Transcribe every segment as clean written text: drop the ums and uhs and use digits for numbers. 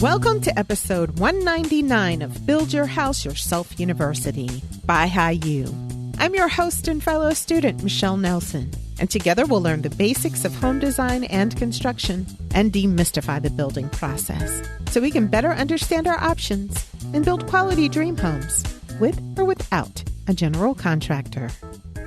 Welcome to episode 199 of Build Your House Yourself University by BYHYU. I'm your host and fellow student, Michelle Nelson, and together we'll learn the basics of home design and construction and demystify the building process so we can better understand our options and build quality dream homes with or without a general contractor.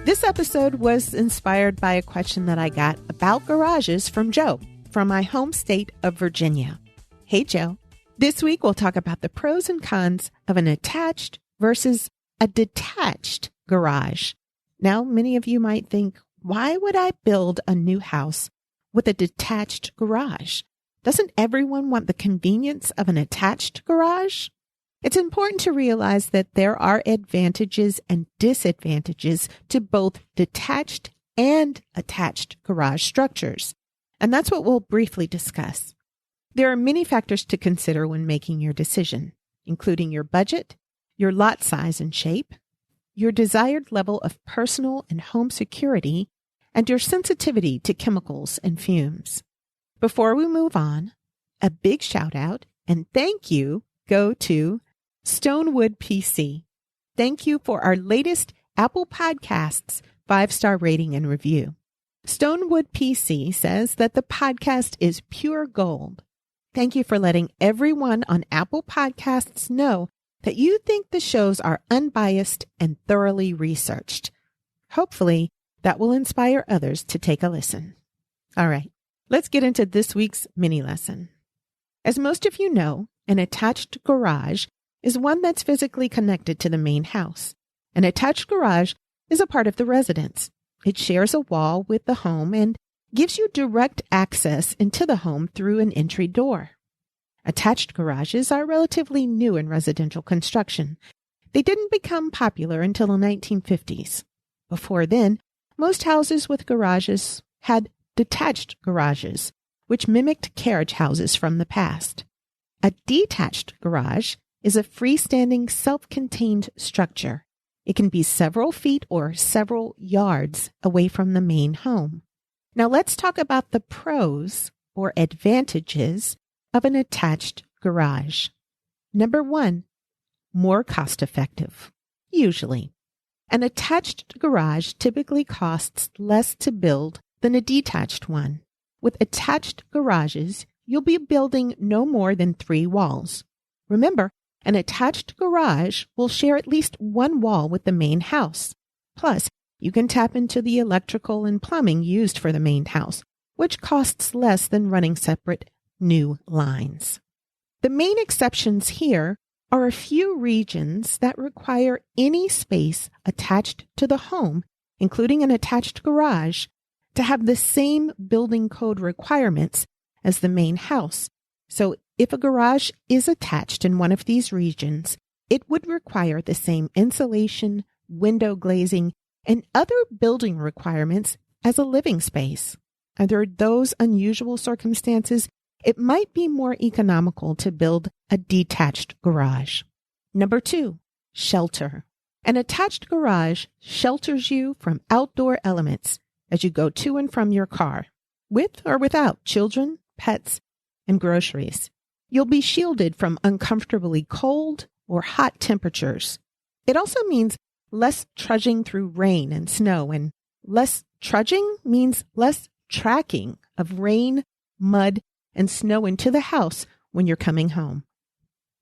This episode was inspired by a question that I got about garages from Joe from my home state of Virginia. Hey, Joe. This week, we'll talk about the pros and cons of an attached versus a detached garage. Now, many of you might think, why would I build a new house with a detached garage? Doesn't everyone want the convenience of an attached garage? It's important to realize that there are advantages and disadvantages to both detached and attached garage structures. And that's what we'll briefly discuss. There are many factors to consider when making your decision, including your budget, your lot size and shape, your desired level of personal and home security, and your sensitivity to chemicals and fumes. Before we move on, a big shout out and thank you go to Stonewood PC. Thank you for our latest Apple Podcasts 5-star rating and review. Stonewood PC says that the podcast is pure gold. Thank you for letting everyone on Apple Podcasts know that you think the shows are unbiased and thoroughly researched. Hopefully, that will inspire others to take a listen. All right, let's get into this week's mini lesson. As most of you know, an attached garage is one that's physically connected to the main house. An attached garage is a part of the residence. It shares a wall with the home and gives you direct access into the home through an entry door. Attached garages are relatively new in residential construction. They didn't become popular until the 1950s. Before then, most houses with garages had detached garages, which mimicked carriage houses from the past. A detached garage is a freestanding, self-contained structure. It can be several feet or several yards away from the main home. Now let's talk about the pros or advantages of an attached garage. Number 1, more cost-effective. Usually, an attached garage typically costs less to build than a detached one. With attached garages, you'll be building no more than 3 walls. Remember, an attached garage will share at least one wall with the main house. Plus, you can tap into the electrical and plumbing used for the main house, which costs less than running separate new lines. The main exceptions here are a few regions that require any space attached to the home, including an attached garage, to have the same building code requirements as the main house. So if a garage is attached in one of these regions, it would require the same insulation, window glazing, and other building requirements as a living space. Under those unusual circumstances, it might be more economical to build a detached garage. Number 2, shelter. An attached garage shelters you from outdoor elements as you go to and from your car, with or without children, pets, and groceries. You'll be shielded from uncomfortably cold or hot temperatures. It also means less trudging through rain and snow, and less trudging means less tracking of rain, mud, and snow into the house when you're coming home.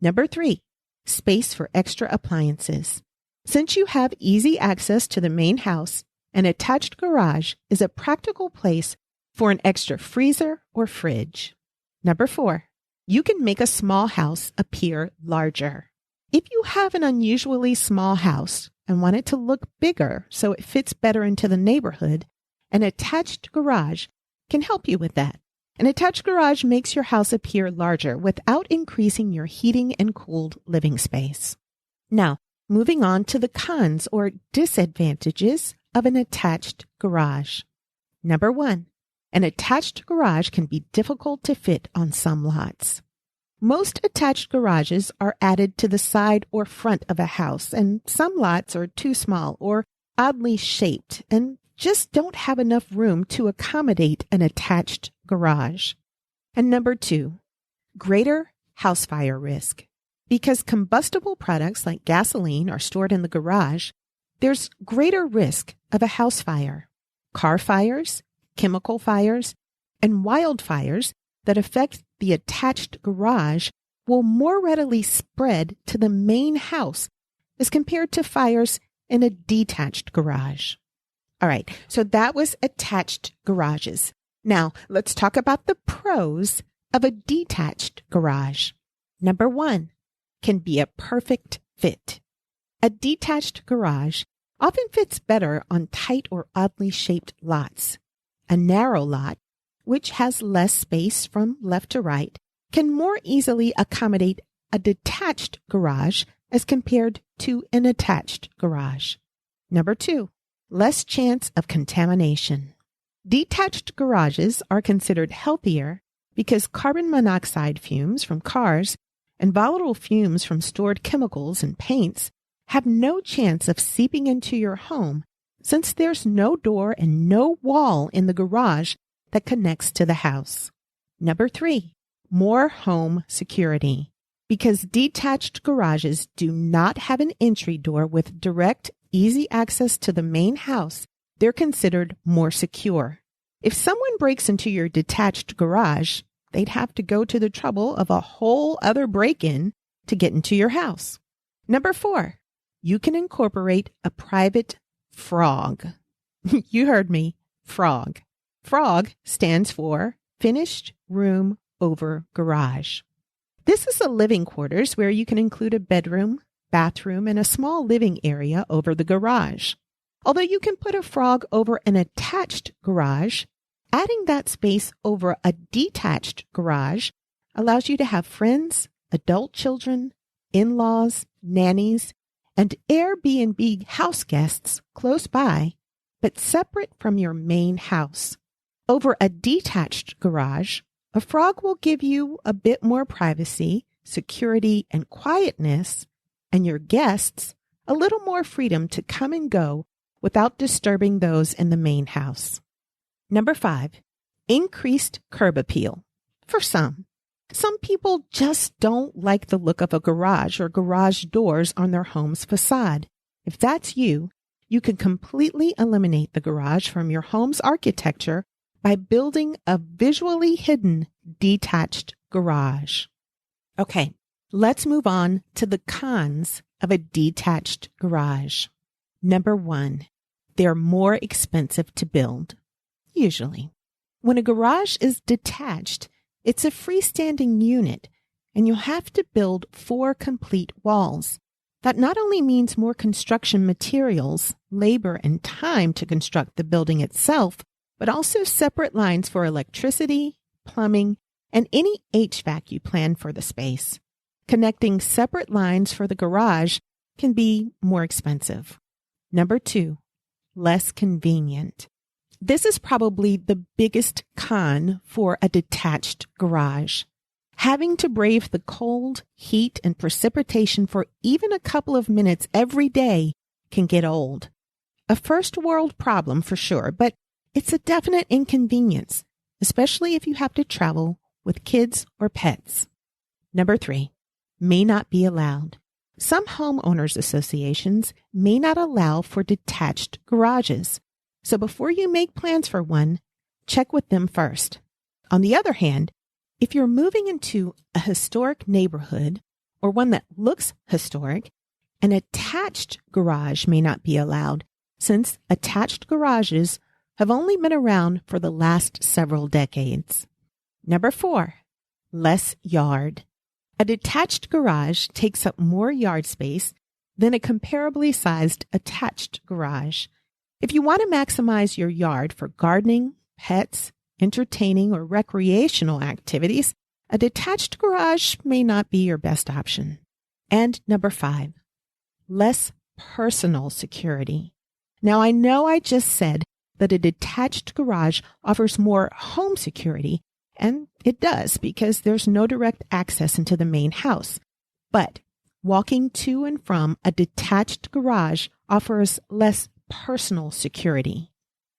Number 3, space for extra appliances. Since you have easy access to the main house, an attached garage is a practical place for an extra freezer or fridge. Number 4, you can make a small house appear larger. If you have an unusually small house and want it to look bigger so it fits better into the neighborhood, an attached garage can help you with that. An attached garage makes your house appear larger without increasing your heating and cooled living space. Now, moving on to the cons or disadvantages of an attached garage. Number 1, an attached garage can be difficult to fit on some lots. Most attached garages are added to the side or front of a house, and some lots are too small or oddly shaped and just don't have enough room to accommodate an attached garage. And number 2, greater house fire risk. Because combustible products like gasoline are stored in the garage, there's greater risk of a house fire. Car fires, chemical fires, and wildfires that affect the attached garage will more readily spread to the main house as compared to fires in a detached garage. All right, so that was attached garages. Now, let's talk about the pros of a detached garage. Number 1, can be a perfect fit. A detached garage often fits better on tight or oddly shaped lots. A narrow lot, which has less space from left to right, can more easily accommodate a detached garage as compared to an attached garage. Number 2, less chance of contamination. Detached garages are considered healthier because carbon monoxide fumes from cars and volatile fumes from stored chemicals and paints have no chance of seeping into your home since there's no door and no wall in the garage that connects to the house. Number 3, more home security. Because detached garages do not have an entry door with direct, easy access to the main house, they're considered more secure. If someone breaks into your detached garage, they'd have to go to the trouble of a whole other break-in to get into your house. Number 4, you can incorporate a private frog. You heard me, frog. Frog stands for Finished Room Over Garage. This is a living quarters where you can include a bedroom, bathroom, and a small living area over the garage. Although you can put a frog over an attached garage, adding that space over a detached garage allows you to have friends, adult children, in-laws, nannies, and Airbnb house guests close by, but separate from your main house. Over a detached garage, a frog will give you a bit more privacy, security, and quietness, and your guests a little more freedom to come and go without disturbing those in the main house. Number 5, increased curb appeal. For some people just don't like the look of a garage or garage doors on their home's facade. If that's you, you can completely eliminate the garage from your home's architecture by building a visually hidden detached garage. Okay, let's move on to the cons of a detached garage. Number 1, they're more expensive to build. Usually. When a garage is detached, it's a freestanding unit, and you'll have to build 4 complete walls. That not only means more construction materials, labor, and time to construct the building itself, but also separate lines for electricity, plumbing, and any HVAC you plan for the space. Connecting separate lines for the garage can be more expensive. Number 2, less convenient. This is probably the biggest con for a detached garage. Having to brave the cold, heat, and precipitation for even a couple of minutes every day can get old. A first world problem for sure, but it's a definite inconvenience, especially if you have to travel with kids or pets. Number 3, may not be allowed. Some homeowners associations may not allow for detached garages. So before you make plans for one, check with them first. On the other hand, if you're moving into a historic neighborhood or one that looks historic, an attached garage may not be allowed since attached garages have only been around for the last several decades. Number 4, less yard. A detached garage takes up more yard space than a comparably sized attached garage. If you want to maximize your yard for gardening, pets, entertaining, or recreational activities, a detached garage may not be your best option. And number 5, less personal security. Now, I know I just said that a detached garage offers more home security, and it does because there's no direct access into the main house. But walking to and from a detached garage offers less personal security.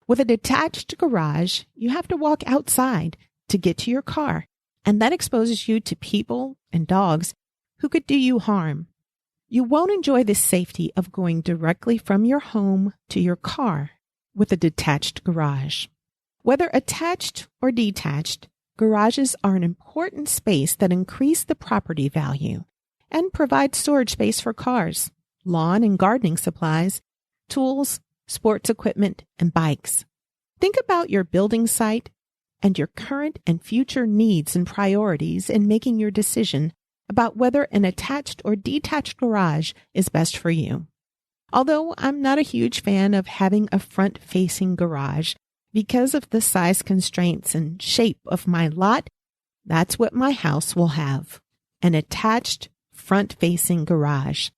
With a detached garage, you have to walk outside to get to your car, and that exposes you to people and dogs who could do you harm. You won't enjoy the safety of going directly from your home to your car with a detached garage. Whether attached or detached, garages are an important space that increase the property value and provide storage space for cars, lawn and gardening supplies, tools, sports equipment, and bikes. Think about your building site and your current and future needs and priorities in making your decision about whether an attached or detached garage is best for you. Although I'm not a huge fan of having a front-facing garage because of the size constraints and shape of my lot, that's what my house will have, an attached front-facing garage.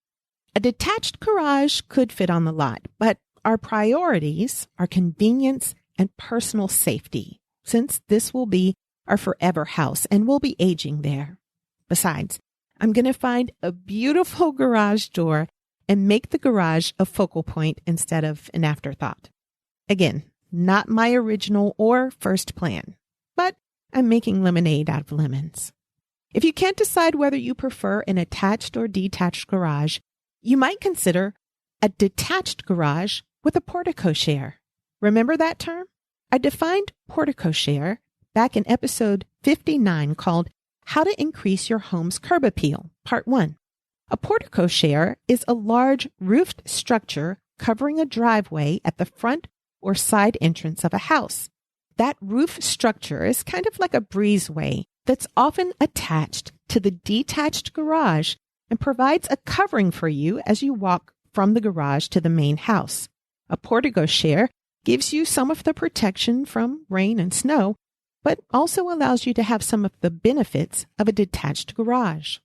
A detached garage could fit on the lot, but our priorities are convenience and personal safety, since this will be our forever house and we'll be aging there. Besides, I'm going to find a beautiful garage door and make the garage a focal point instead of an afterthought. Again, not my original or first plan, but I'm making lemonade out of lemons. If you can't decide whether you prefer an attached or detached garage, you might consider a detached garage with a portico share. Remember that term? I defined portico share back in episode 59 called How to Increase Your Home's Curb Appeal, Part 1. A portico share is a large roofed structure covering a driveway at the front or side entrance of a house. That roof structure is kind of like a breezeway that's often attached to the detached garage and provides a covering for you as you walk from the garage to the main house. A portico share gives you some of the protection from rain and snow, but also allows you to have some of the benefits of a detached garage.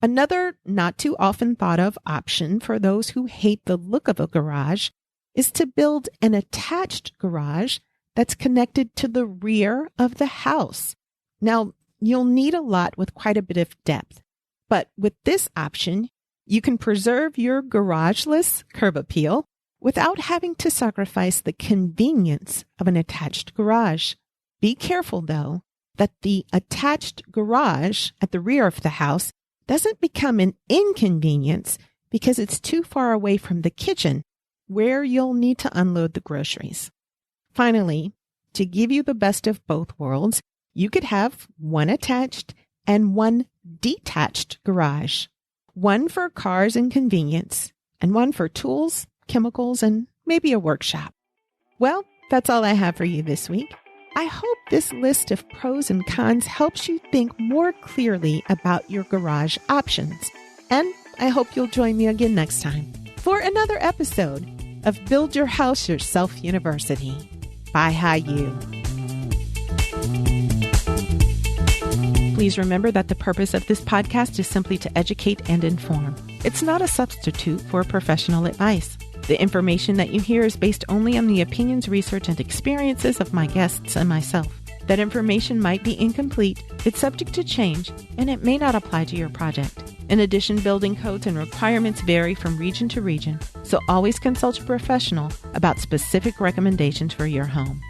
Another not too often thought of option for those who hate the look of a garage is to build an attached garage that's connected to the rear of the house. Now, you'll need a lot with quite a bit of depth, but with this option, you can preserve your garageless curb appeal without having to sacrifice the convenience of an attached garage. Be careful, though, that the attached garage at the rear of the house doesn't become an inconvenience because it's too far away from the kitchen where you'll need to unload the groceries. Finally, to give you the best of both worlds, you could have one attached and one detached garage, one for cars and convenience, and one for tools, chemicals, and maybe a workshop. Well, that's all I have for you this week. I hope this list of pros and cons helps you think more clearly about your garage options. And I hope you'll join me again next time for another episode of Build Your House Yourself University. BYHYU. Please remember that the purpose of this podcast is simply to educate and inform. It's not a substitute for professional advice. The information that you hear is based only on the opinions, research, and experiences of my guests and myself. That information might be incomplete, it's subject to change, and it may not apply to your project. In addition, building codes and requirements vary from region to region, so always consult a professional about specific recommendations for your home.